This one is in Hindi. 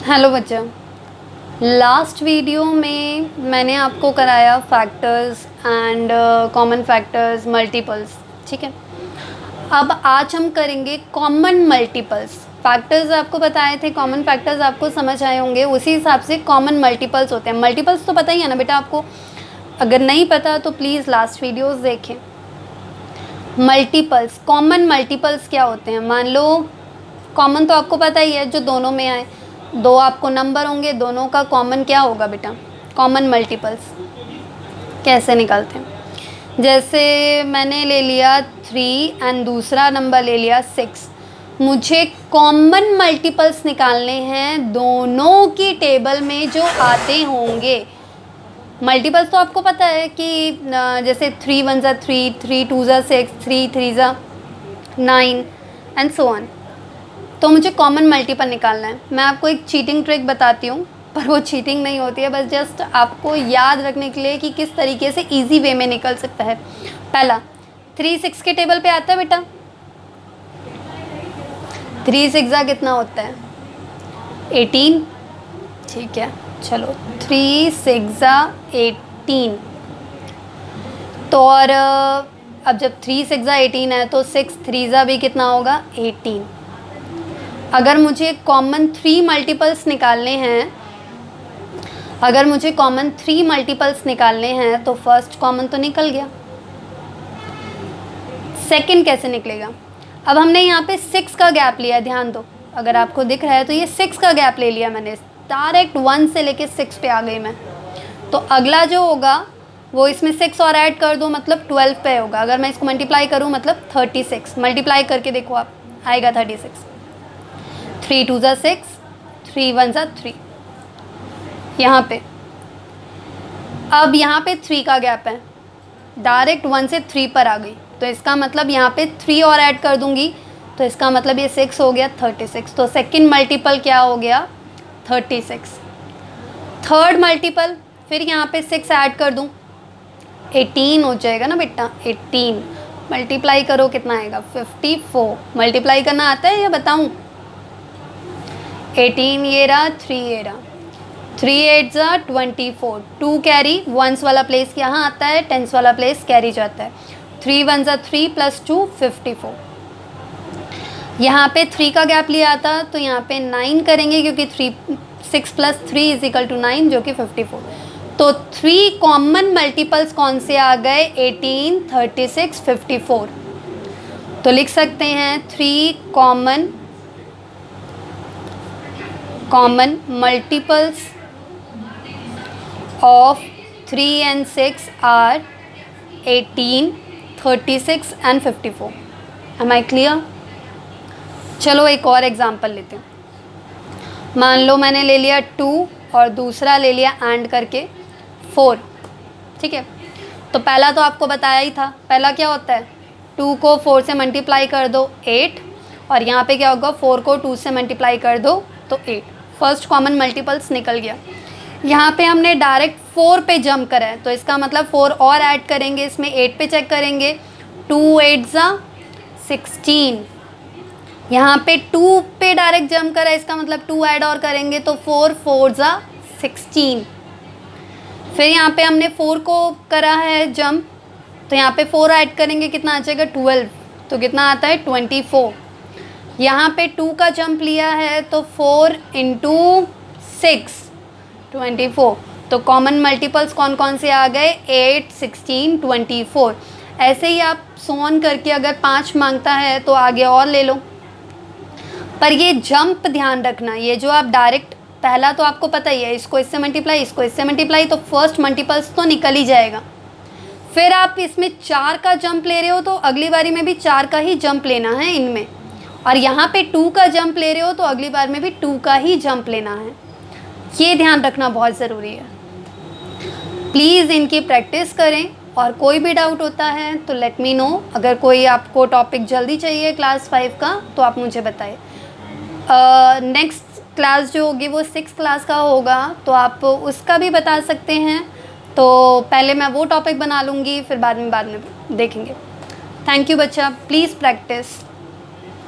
हेलो बच्चा, लास्ट वीडियो में मैंने आपको कराया factors and common factors, multiples. ठीक है, अब आज हम करेंगे कॉमन मल्टीपल्स। फैक्टर्स आपको बताए थे, कॉमन फैक्टर्स आपको समझ आए होंगे, उसी हिसाब से कॉमन मल्टीपल्स होते हैं। मल्टीपल्स तो पता ही है ना बेटा आपको, अगर नहीं पता तो प्लीज़ लास्ट वीडियोस देखें। मल्टीपल्स, कॉमन मल्टीपल्स क्या होते हैं? मान लो कॉमन तो आपको पता ही है, जो दोनों में आए, दो आपको नंबर होंगे, दोनों का कॉमन क्या होगा बेटा? कॉमन मल्टीपल्स कैसे निकालते हैं? जैसे मैंने ले लिया 3 एंड दूसरा नंबर ले लिया 6। मुझे कॉमन मल्टीपल्स निकालने हैं दोनों की टेबल में जो आते होंगे। मल्टीपल्स तो आपको पता है कि जैसे 3 1 ज़ा 3, 3 2 ज़ा 6, 3 3 ज़ा 9 एंड सो ऑन। तो मुझे कॉमन मल्टीपल निकालना है। मैं आपको एक चीटिंग ट्रिक बताती हूँ, पर वो चीटिंग नहीं होती है, बस जस्ट आपको याद रखने के लिए कि किस तरीके से इजी वे में निकल सकता है। पहला 3 6 के टेबल पे आता है बेटा। 3 6 ज़ा कितना होता है? 18। ठीक है, चलो 3 6 ज़ा 18। तो और अब जब 3 6 ज़ा 18 है तो 6 3 ज़ा भी कितना होगा? 18। अगर मुझे कॉमन 3 मल्टीपल्स निकालने हैं, अगर मुझे कॉमन 3 मल्टीपल्स निकालने हैं तो फर्स्ट कॉमन तो निकल गया, सेकंड कैसे निकलेगा? अब हमने यहाँ पे 6 का गैप लिया, ध्यान दो, अगर आपको दिख रहा है तो ये 6 का गैप ले लिया मैंने, डायरेक्ट 1 से लेके 6 पे आ गई मैं। तो अगला जो होगा वो इसमें 6 और ऐड कर दो, मतलब 12 पे होगा। अगर मैं इसको मल्टीप्लाई करूँ मतलब 36, मल्टीप्लाई करके देखो आप, आएगा 36। 3 2 ज़ा 6, 3 1 ज़ा 3। यहाँ पे अब यहाँ पे 3 का गैप है, डायरेक्ट 1 से 3 पर आ गई, तो इसका मतलब यहाँ पे 3 और ऐड कर दूंगी, तो इसका मतलब ये 6 हो गया 36। तो सेकंड मल्टीपल क्या हो गया? 36। थर्ड मल्टीपल फिर यहाँ पे 6 ऐड कर दूँ, 18 हो जाएगा ना बेटा। 18 मल्टीप्लाई करो कितना आएगा? 54। मल्टीप्लाई करना आता है या बताऊँ? 18 ये रहा, 3 ये रहा, 3 8 ज़ा 24। 2 कैरी, वंस वाला प्लेस यहाँ आता है, टेंस वाला प्लेस कैरी जाता है। 3 1 ज़ा 3 प्लस 2 54। यहाँ पे 3 का गैप लिया था तो यहाँ पे 9 करेंगे, क्योंकि 6 प्लस 3 इज इक्वल टू 9, जो कि 54। तो 3 कॉमन मल्टीपल्स कौन से आ गए? 18 36 54। तो लिख सकते हैं 3 common multiples of 3 and 6 are 18 36 and 54। Am I clear? चलो एक और एग्जांपल लेते हैं। मान लो मैंने ले लिया 2 और दूसरा ले लिया एंड करके 4। ठीक है, तो पहला तो आपको बताया ही था, पहला क्या होता है? 2 को 4 से मल्टीप्लाई कर दो 8, और यहाँ पे क्या होगा? 4 को 2 से मल्टीप्लाई कर दो तो 8। फर्स्ट कॉमन मल्टीपल्स निकल गया। यहाँ पे हमने डायरेक्ट 4 पे जंप करा है, तो इसका मतलब 4 और ऐड करेंगे, इसमें 8 पे चेक करेंगे। 2 8 ज़ा 16। यहाँ पे 2 पे डायरेक्ट जंप करा है, इसका मतलब 2 ऐड और करेंगे तो 4 4 ज़ा 16। फिर यहाँ पे हमने 4 को करा है जंप, तो यहाँ पे 4 ऐड करेंगे, कितना आ जाएगा? 12। तो कितना आता है? 24। यहाँ पे 2 का जंप लिया है तो 4 इंटू 6 24। तो कॉमन मल्टीपल्स कौन कौन से आ गए? 8 16 24। ऐसे ही आप सोन करके अगर 5 मांगता है तो आगे और ले लो, पर ये जंप ध्यान रखना, ये जो आप डायरेक्ट, पहला तो आपको पता ही है, इसको इससे मल्टीप्लाई, इसको इससे मल्टीप्लाई, तो फर्स्ट मल्टीपल्स तो निकल ही जाएगा। फिर आप इसमें 4 का जंप ले रहे हो तो अगली बारी में भी 4 का ही जंप लेना है इनमें, और यहाँ पे 2 का जंप ले रहे हो तो अगली बार में भी 2 का ही जंप लेना है। ये ध्यान रखना बहुत ज़रूरी है। प्लीज़ इनकी प्रैक्टिस करें, और कोई भी डाउट होता है तो लेट मी नो। अगर कोई आपको टॉपिक जल्दी चाहिए क्लास 5 का तो आप मुझे बताएं। नेक्स्ट क्लास जो होगी वो 6th क्लास का होगा, तो आप उसका भी बता सकते हैं। तो पहले मैं वो टॉपिक बना लूँगी, फिर बाद में देखेंगे। थैंक यू बच्चा, प्लीज़ प्रैक्टिस।